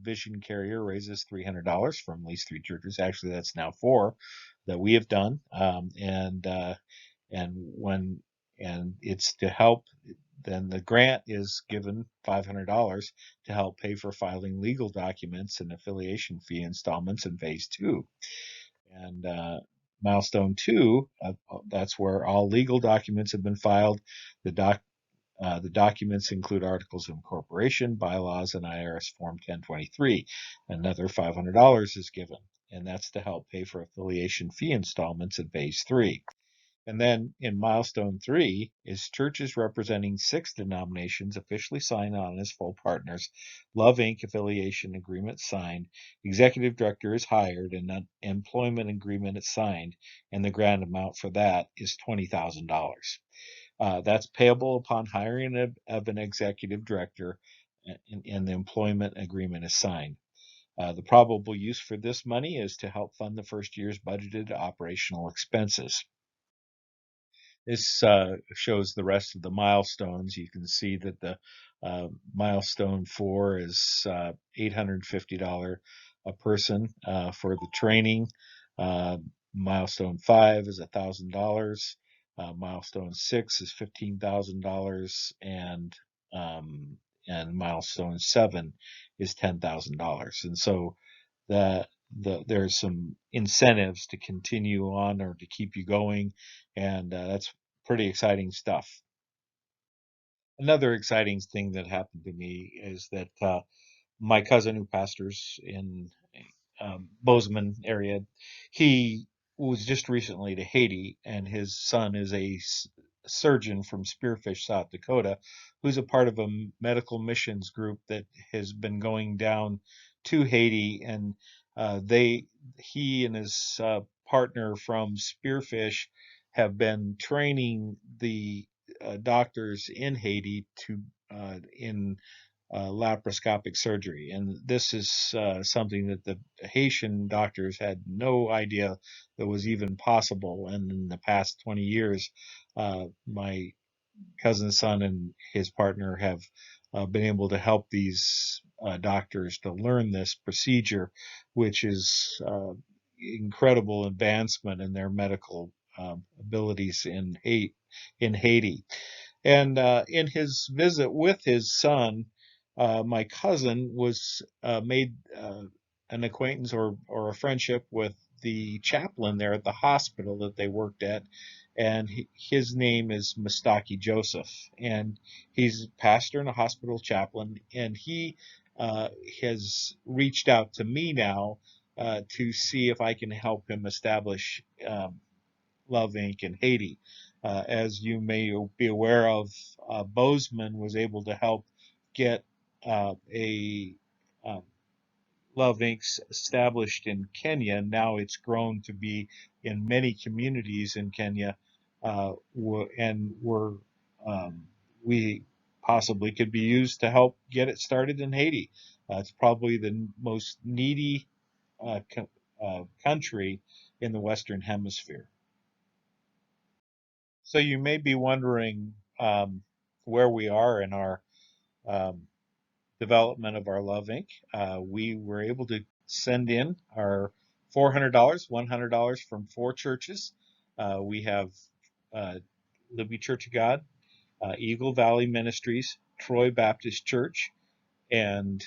S1: Vision Carrier raises $300 from at least 3 churches. Actually, that's now 4 that we have done, and when and it's to help. Then the grant is given $500 to help pay for filing legal documents and affiliation fee installments in phase 2. And milestone 2, that's where all legal documents have been filed. The documents include articles of incorporation, bylaws, and IRS Form 1023. Another $500 is given, and that's to help pay for affiliation fee installments in phase 3. And then in milestone 3 is churches representing 6 denominations officially sign on as full partners. Love Inc. affiliation agreement signed. Executive director is hired and an employment agreement is signed, and the grant amount for that is $20,000. That's payable upon hiring of an executive director, and the employment agreement is signed. The probable use for this money is to help fund the first year's budgeted operational expenses. This shows the rest of the milestones. You can see that the milestone 4 is $850 a person for the training. Uh, Milestone 5 is $1,000. Milestone 6 is $15,000, and milestone 7 is $10,000. And so the there's some incentives to continue on or to keep you going, and that's pretty exciting stuff. Another exciting thing that happened to me is that my cousin who pastors in Bozeman area, he was just recently to Haiti, and his son is a surgeon from Spearfish, South Dakota, who's a part of a medical missions group that has been going down to Haiti, and he and his partner from Spearfish have been training the doctors in Haiti to in laparoscopic surgery. And this is something that the Haitian doctors had no idea that was even possible. And in the past 20 years, my cousin's son and his partner have been able to help these doctors to learn this procedure, which is incredible advancement in their medical abilities in Haiti. And in his visit with his son, my cousin was made an acquaintance or a friendship with the chaplain there at the hospital that they worked at, and his name is Mustaki Joseph, and he's a pastor and a hospital chaplain, and he has reached out to me now to see if I can help him establish Love Inc. in Haiti. As you may be aware of, Bozeman was able to help get a um, Love Inc. established in Kenya. Now it's grown to be in many communities in Kenya, and um, we possibly could be used to help get it started in Haiti. It's probably the most needy country in the Western Hemisphere. So you may be wondering where we are in our um, development of our Love Inc. We were able to send in our $400, $100 from four churches. We have uh, Libby Church of God, Eagle Valley Ministries, Troy Baptist Church, and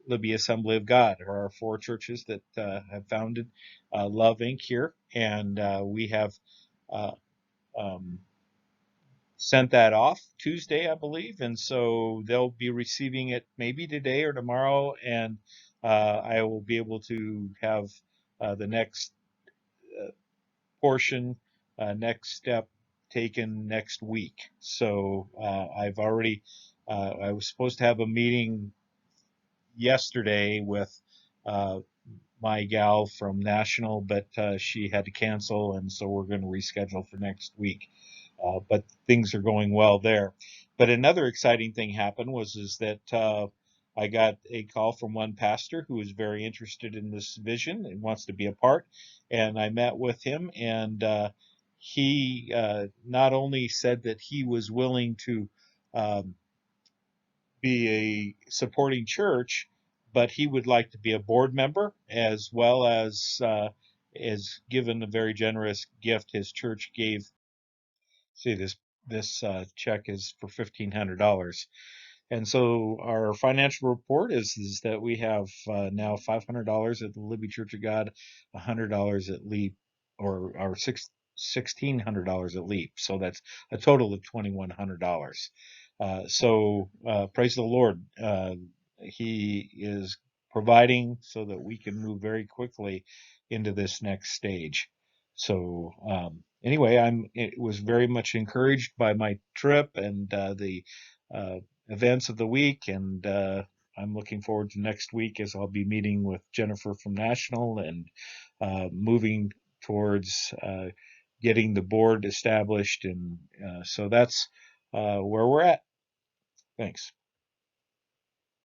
S1: Libby Assembly of God are our four churches that have founded Love Inc. here. And we have uh, um, sent that off Tuesday, I believe, and so they'll be receiving it maybe today or tomorrow, and I will be able to have the next uh, portion, next step taken next week. So I've already, I was supposed to have a meeting yesterday with uh, my gal from National, but she had to cancel, and so we're going to reschedule for next week. But things are going well there. But another exciting thing happened was is that I got a call from one pastor who is very interested in this vision and wants to be a part, and I met with him, and he not only said that he was willing to um, be a supporting church, but he would like to be a board member as well as is given a very generous gift. His church gave. See this check is for $1,500. And so our financial report is that we have now $500 at the Libby Church of God, $100 at Leap, or $1,600 at Leap. So that's a total of $2,100. So praise the Lord. He is providing so that we can move very quickly into this next stage. So anyway, it was very much encouraged by my trip and the uh, events of the week, and I'm looking forward to next week as I'll be meeting with Jennifer from National and moving towards getting the board established, and so that's where we're at. Thanks.